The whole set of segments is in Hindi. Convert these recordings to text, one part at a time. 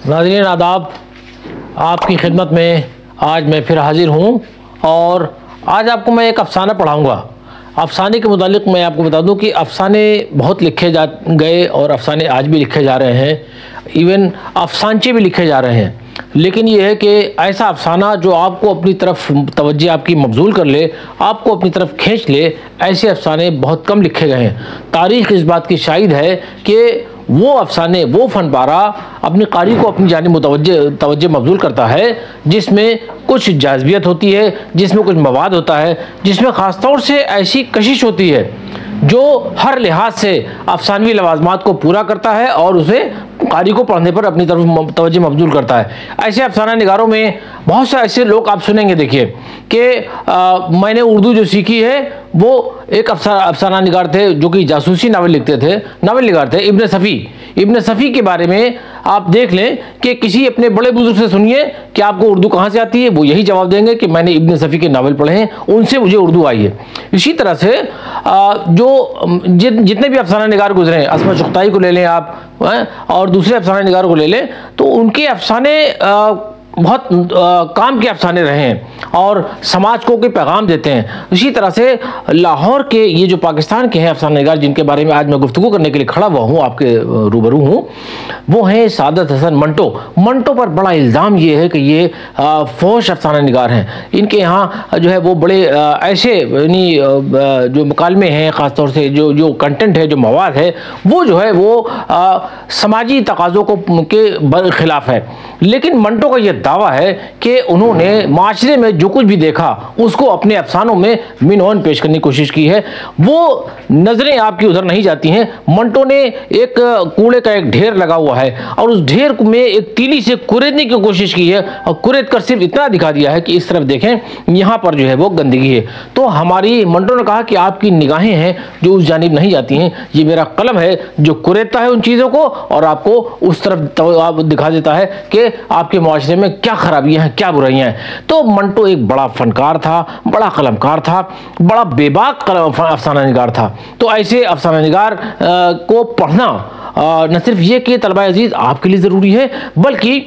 नाज़रीन आदाब, आपकी खिदमत में आज मैं फिर हाजिर हूँ और आज आपको मैं एक अफ़साना पढ़ाऊँगा। अफ़साने के मुतालिक मैं आपको बता दूँ कि अफ़साने बहुत लिखे जा गए और अफ़साने आज भी लिखे जा रहे हैं, इवन अफ़सानचे भी लिखे जा रहे हैं। लेकिन ये है कि ऐसा अफ़साना जो आपको अपनी तरफ तवज्जो आपकी मबज़ूल कर ले, आपको अपनी तरफ खींच ले, ऐसे अफ़साने बहुत कम लिखे गए हैं। तारीख़ इस बात की शाहिद है कि वो अफ़साने, वो फ़नपारा अपनी कारी को अपनी जानिब तवज्जो मबज़ूल करता है जिसमें कुछ जाज़बियत होती है, जिसमें कुछ मवाद होता है, जिसमें ख़ास तौर से ऐसी कशिश होती है जो हर लिहाज से अफ़सानवी लवाज़मात को पूरा करता है और उसे कारी को पढ़ने पर अपनी तरफ तवज्जो मबज़ूल करता है। ऐसे अफ़साना निगारों में बहुत से ऐसे लोग आप सुनेंगे, देखिए कि मैंने उर्दू जो सीखी है वो एक अफ़साना निगार थे जो कि जासूसी नावल लिखते थे, नावल निगार थे इब्न सफ़ी के बारे में आप देख लें कि किसी अपने बड़े बुजुर्ग से सुनिए कि आपको उर्दू कहाँ से आती है, वो यही जवाब देंगे कि मैंने इब्न सफ़ी के नावल पढ़े हैं, उनसे मुझे उर्दू आई है। इसी तरह से जितने भी अफ़साना निगार गुजरे हैं, असमा चुग़ताई को ले लें आप, और दूसरे अफ़साना निगार को ले लें, तो उनके अफ़साने बहुत काम के अफ़साने रहे हैं और समाज को कोई पैगाम देते हैं। इसी तरह से लाहौर के ये जो पाकिस्तान के हैं अफ़साना निगार जिनके बारे में आज मैं गुफ्तगू करने के लिए खड़ा हुआ हूँ, आपके रूबरू हूँ, वो हैं सादत हसन मंटो। मंटो पर बड़ा इल्ज़ाम ये है कि ये फ़ोश अफ़साना निगार हैं। इनके यहाँ जो है वो बड़े ऐसे यानी जो मुकालमे हैं, ख़ास तौर से जो कंटेंट है, जो मवाद है, वो जो है वो समाजी तकाज़ों के ख़िलाफ़ है। लेकिन मंटो का यह दावा है कि उन्होंने माशरे में जो कुछ भी देखा उसको अपने अफसानों में मिनोन पेश करने की कोशिश की है। वो नज़रें आपकी उधर नहीं जाती हैं। मंटो ने एक कूड़े का एक ढेर लगा हुआ है और उस ढेर में एक तीली से कुरेदने की कोशिश की है और कुरेद कर सिर्फ इतना दिखा दिया है कि इस तरफ देखें, यहाँ पर जो है वो गंदगी है। तो हमारी मंटो ने कहा कि आपकी निगाहें हैं जो उस जानिब नहीं जाती हैं, ये मेरा कलम है जो कुरेदता है उन चीज़ों को और आपको उस तरफ दिखा देता है कि आपके माशरे में क्या खराबियां हैं, क्या बुराइयां हैं। तो मंटो एक बड़ा फनकार था, बड़ा कलमकार था, बड़ा बेबाक अफसाना निगार था। तो ऐसे अफसाना निगार को पढ़ना न सिर्फ ये कि तलबा अजीज़ आपके लिए ज़रूरी है, बल्कि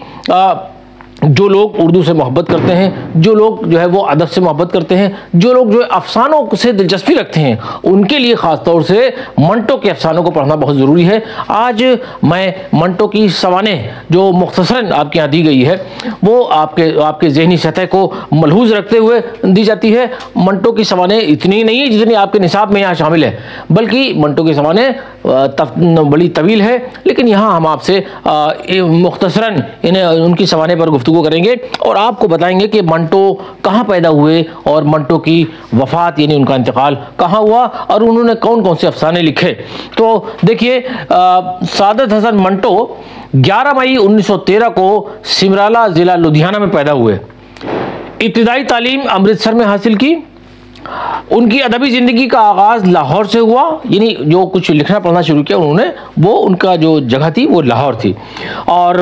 जो लोग उर्दू से मोहब्बत करते हैं, जो लोग जो है वो अदब से मोहब्बत करते हैं, जो लोग जो है अफसानों से दिलचस्पी रखते हैं, उनके लिए ख़ास तौर से मंटो के अफसानों को पढ़ना बहुत ज़रूरी है। आज मैं मंटो की सवानें जो मुख्तसरन आपके यहाँ दी गई है वो आपके ज़हनी सतह को मलहूज़ रखते हुए दी जाती है। मंटो की सवानें इतनी नहीं है जितनी आपके निसाब में यहाँ शामिल है, बल्कि मंटो की सवानें बड़ी तवील है, लेकिन यहाँ हम आपसे मुख्तसरन इन्हें उनकी सवानें पर गुफ्तगू करेंगे और आपको बताएंगे कि मंटो कहाँ पैदा हुए और मंटो की वफ़ात यानी उनका इंतकाल कहाँ हुआ और उन्होंने कौन कौन से अफसाने लिखे। तो देखिए, सादत हसन मंटो 11 मई 1913 को सिमराला ज़िला लुधियाना में पैदा हुए। इब्तिदाई तालीम अमृतसर में हासिल की। उनकी अदबी ज़िंदगी का आगाज़ लाहौर से हुआ, यानी जो कुछ लिखना पढ़ना शुरू किया उन्होंने, वो उनका जो जगह थी वो लाहौर थी। और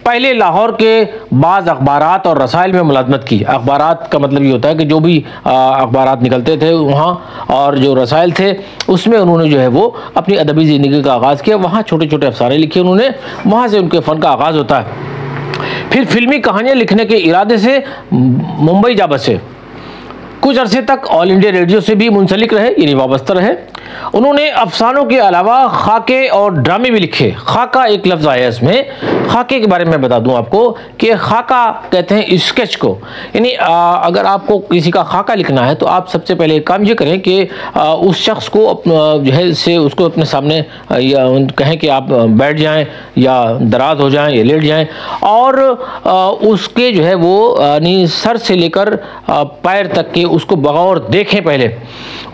पहले लाहौर के बाज़ अखबारात और रसायल में मुलाज़मत की। अखबारात का मतलब ये होता है कि जो भी अखबारात निकलते थे वहाँ, और जो रसायल थे उसमें उन्होंने जो है वो अपनी अदबी ज़िंदगी का आगाज़ किया। वहाँ छोटे छोटे अफसाने लिखे उन्होंने, वहाँ से उनके फ़न का आगाज़ होता है। फिर फिल्मी कहानियाँ लिखने के इरादे से मुंबई जा बसे। कुछ अरसे तक ऑल इंडिया रेडियो से भी मुंसलिक रहे, यानी वाबस्ता रहे। उन्होंने अफसानों के अलावा खाके और ड्रामे भी लिखे। खाका एक लफ्ज़ आया इसमें। खाके के बारे में बता दूं आपको कि खाका कहते हैं स्केच को, यानी अगर आपको किसी का खाका लिखना है तो आप सबसे पहले एक काम ये करें कि उस शख्स को जो है से उसको अपने सामने या कहें कि आप बैठ जाएं या दराज हो जाएं या लेट जाएं और उसके जो है वो यानी सर से लेकर पैर तक के उसको बगौर देखें, पहले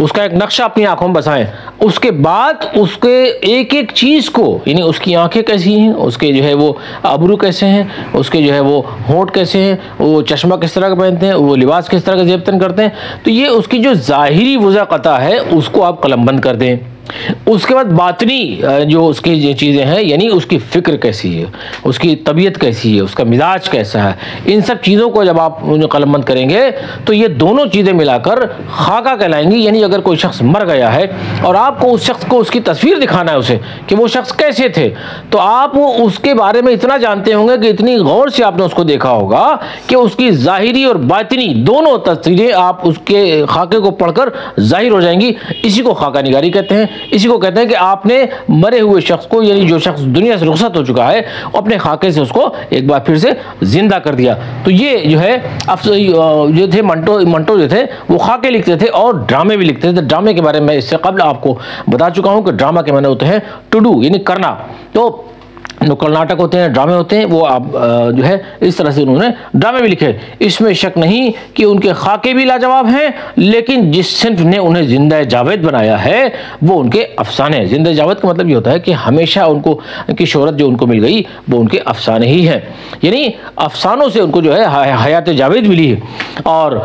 उसका एक नक्शा अपनी आंखों में बसाएं। उसके बाद उसके एक एक चीज़ को, यानी उसकी आंखें कैसी हैं, उसके जो है वो अबरू कैसे हैं, उसके जो है वो होंठ कैसे हैं, वो चश्मा किस तरह का पहनते हैं, वो लिबास किस तरह का जेबतन करते हैं, तो ये उसकी जो ज़ाहिरी वज़ाक़ता है उसको आप कलमबंद कर दें। उसके बाद बातनी जो उसकी चीज़ें हैं, यानी उसकी फ़िक्र कैसी है, उसकी तबीयत कैसी है, उसका मिजाज कैसा है, इन सब चीज़ों को जब आप कलमबंद करेंगे तो ये दोनों चीज़ें मिलाकर खाका कहलाएंगी। यानी अगर कोई शख्स मर गया है और आपको उस शख्स को उसकी तस्वीर दिखाना है उसे कि वो शख्स कैसे थे, तो आप उसके बारे में इतना जानते होंगे कि इतनी गौर से आपने उसको देखा होगा कि उसकी ज़ाहिरी और बातिनी दोनों तस्वीरें आप उसके खाके को पढ़कर जाहिर हो जाएंगी। इसी को खाका निगारी कहते हैं। इसी को कहते हैं कि आपने मरे हुए शख्स को, यानी जो शख्स दुनिया से रुखसत हो चुका है, अपने खाके से उसको एक बार फिर से जिंदा कर दिया। तो ये जो है जो थे मंटो जो थे वो खाके लिखते थे और ड्रामे भी लिखते थे। ड्रामे के बारे में इससे कबल आपको बता चुका हूं कि ड्रामा के माने होते हैं टू डू, यानी करना। तो नुक्कड़ नाटक होते हैं, ड्रामे होते हैं, वो आप जो है इस तरह से उन्होंने ड्रामे भी लिखे। इसमें शक नहीं कि उनके खाके भी लाजवाब हैं, लेकिन जिस सिंफ ने उन्हें जिंदा जावेद बनाया है वो उनके अफसाने हैं। जिंदा जावेद का मतलब ये होता है कि हमेशा उनको की शोहरत जो उनको मिल गई वो उनके अफसाने ही हैं, यानी अफसानों से उनको जो है हयात जावेद मिली है। और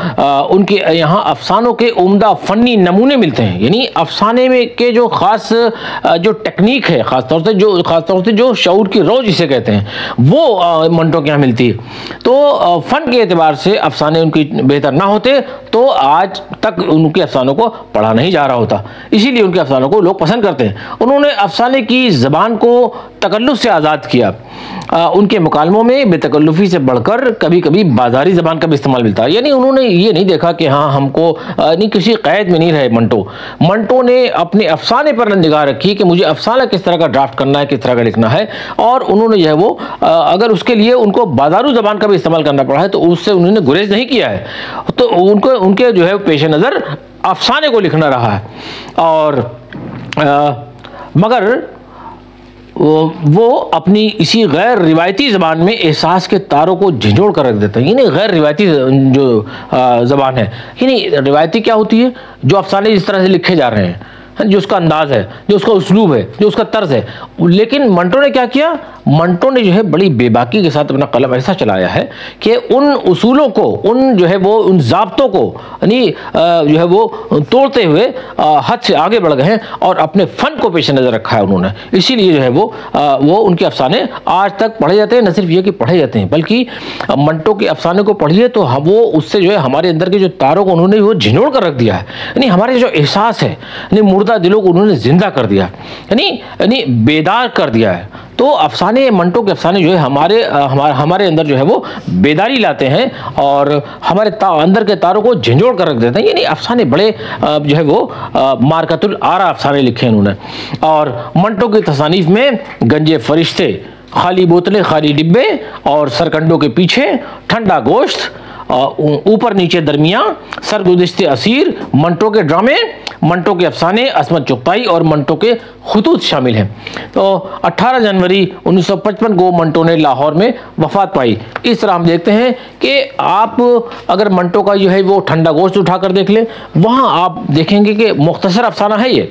उनके यहाँ अफसानों के उम्दा फ़नी नमूने मिलते हैं, यानी अफसाने में के जो ख़ास जो टेक्निक है, ख़ासतौर से जो शऊर की रोज जिसे कहते हैं, वो मंटो के यहाँ मिलती है। तो फन के एतबार से अफसाने उनकी बेहतर ना होते तो आज तक उनके अफसानों को पढ़ा नहीं जा रहा होता, इसीलिए उनके अफसानों को लोग पसंद करते हैं। उन्होंने अफसाने की ज़बान को तकल्लुफ़ से आज़ाद किया। उनके मुकालमों में बेतकल्लुफ़ी से बढ़कर कभी कभी बाजारी ज़बान का भी इस्तेमाल मिलता है, यानी उन्होंने ये नहीं देखा कि हाँ हमको नहीं, किसी कैद में नहीं रहे मंटो ने अपने अफसाने पर निगाह रखी कि मुझे अफसाना किस तरह का ड्राफ्ट करना है, किस तरह का लिखना है, और उन्होंने जो है वो अगर उसके लिए उनको बाजारू ज़बान का भी इस्तेमाल करना पड़ा है तो उससे उन्होंने गुरेज नहीं किया है। तो उनके जो है पेश नज़र अफसाने को लिखना रहा है। और मगर वो अपनी इसी गैर रिवायती ज़बान में एहसास के तारों को झिझोड़ कर रख देते हैं। यानी गैर रिवायती जो ज़बान है, यानी रिवायती क्या होती है, जो अफसाने जिस तरह से लिखे जा रहे हैं, जो उसका अंदाज़ है, जो उसका उसलूब है, जो उसका तर्ज है। लेकिन मंटो ने क्या किया, मंटो ने जो है बड़ी बेबाकी के साथ अपना कलम ऐसा चलाया है कि उन उसूलों को, उन जो है वो उन ज़ाब्तों को यानी जो है वो तोड़ते हुए हद से आगे बढ़ गए हैं और अपने फ़न को पेश नज़र रखा है उन्होंने। इसीलिए जो है वो उनके अफसाने आज तक पढ़े जाते हैं। न सिर्फ ये कि पढ़े जाते हैं, बल्कि मंटो के अफसाने को पढ़िए तो वो उससे जो है हमारे अंदर के जो तारों को उन्होंने वो झिझोड़ कर रख दिया है। यानी हमारे जो एहसास है, यानी मुर्दा दिलों को उन्होंने जिंदा कर दिया, यानी बेदार कर दिया है। तो अफसाने, मंटो के अफसाने जो है हमारे अंदर जो है वो बेदारी लाते हैं और हमारे अंदर के तारों को झंझोड़ कर रख देते हैं। यानी अफसाने बड़े जो है वो मारकतुल आरा अफसाने लिखे हैं उन्होंने। और मंटो की तसानीफ में गंजे फरिश्ते, खाली बोतलें, खाली डिब्बे और सरकंडों के पीछे, ठंडा गोश्त, ऊपर नीचे दरमियाँ, सरगुज़िश्ते असीर, मंटो के ड्रामे, मंटो के अफसाने, असमत चुगताई और मंटो के खुतूत शामिल हैं। तो 18 जनवरी 1955 को मंटो ने लाहौर में वफात पाई। इस तरह हम देखते हैं कि आप अगर मंटो का जो है वो ठंडा गोश्त उठाकर देख लें, वहाँ आप देखेंगे कि मुख्तसर अफसाना है ये,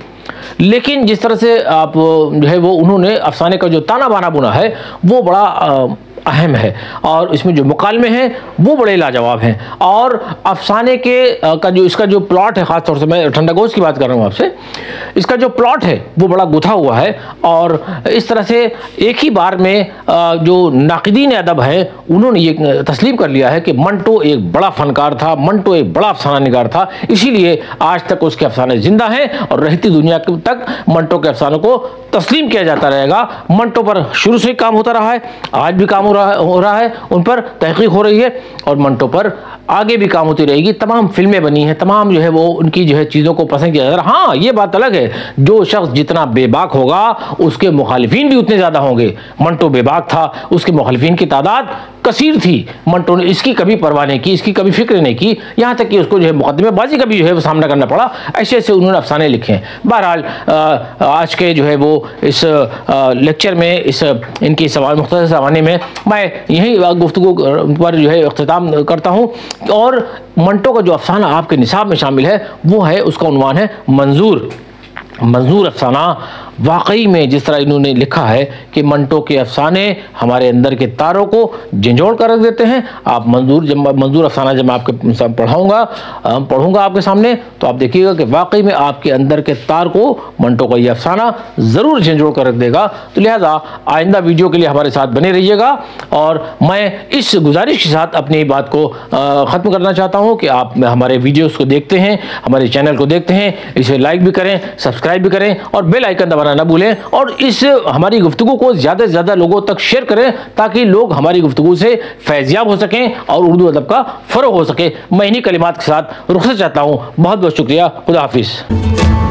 लेकिन जिस तरह से आप जो है वो उन्होंने अफसाने का जो ताना बाना बुना है वो बड़ा अहम है और इसमें जो मुकालमे हैं वो बड़े लाजवाब हैं। और अफसाने के इसका जो प्लॉट है, ख़ास तौर से मैं ठंडा गोश्त की बात कर रहा हूँ आपसे, इसका जो प्लॉट है वो बड़ा गुथा हुआ है। और इस तरह से एक ही बार में जो नाक़िदीन अदब है उन्होंने ये तस्लीम कर लिया है कि मंटो एक बड़ा फ़नकार था, मंटो एक बड़ा अफसाना निगार था, इसीलिए आज तक उसके अफसाने ज़िंदा हैं और रहती दुनिया तक मंटो के अफसानों को तस्लीम किया जाता रहेगा। मंटो पर शुरू से काम होता रहा है, आज भी काम हो रहा है, उन पर तहकीक हो रही है और मंटो पर आगे भी काम होती रहेगी। तमाम फिल्में बनी हैं, तमाम जो है वो उनकी जो है चीज़ों को पसंद किया जाता है। हाँ, ये बात अलग है, जो शख्स जितना बेबाक होगा उसके मुखालिफिन भी उतने ज़्यादा होंगे। मंटो बेबाक था, उसके मुखालिफिन की तादाद कसीर थी। मंटो ने इसकी कभी परवाह नहीं की, इसकी कभी फिक्र नहीं की, यहाँ तक कि उसको जो है मुकदमेबाजी का भी जो है वो सामना करना पड़ा। ऐसे ऐसे उन्होंने अफसाने लिखे हैं। बहरहाल आज के जो है वो इस लेक्चर में, इस इनकी मुख्तसर ज़माने में मैं यही गुफ्तगू पर जो है इख्तिताम करता हूँ। और मंटो का जो अफसाना आपके निसाब में शामिल है वो है, उसका उन्वान है मंजूर। मंजूर अफसाना वाकई में जिस तरह इन्होंने लिखा है कि मंटो के अफसाने हमारे अंदर के तारों को झंझोड़ कर रख देते हैं। आप मंजूर अफसाना जब मैं आपके पढ़ूंगा आपके सामने, तो आप देखिएगा कि वाकई में आपके अंदर के तार को मंटो का ये अफसाना ज़रूर झंझोड़ कर रख देगा। तो लिहाजा आइंदा वीडियो के लिए हमारे साथ बने रहिएगा। और मैं इस गुजारिश के साथ अपनी बात को ख़त्म करना चाहता हूँ कि आप हमारे वीडियोज़ को देखते हैं, हमारे चैनल को देखते हैं, इसे लाइक भी करें, सब्सक्राइब भी करें और बेल आइकन दबाना ना भूलें। और इस हमारी गुफ्तगू को ज़्यादा से ज़्यादा लोगों तक शेयर करें ताकि लोग हमारी गुफ्तगू से फैज़याब हो सकें और उर्दू अदब का फ़रोग़ हो सके। मैं इन्हीं कलिमात के साथ रुख़्सत चाहता हूँ। बहुत बहुत शुक्रिया। खुदा हाफिज़।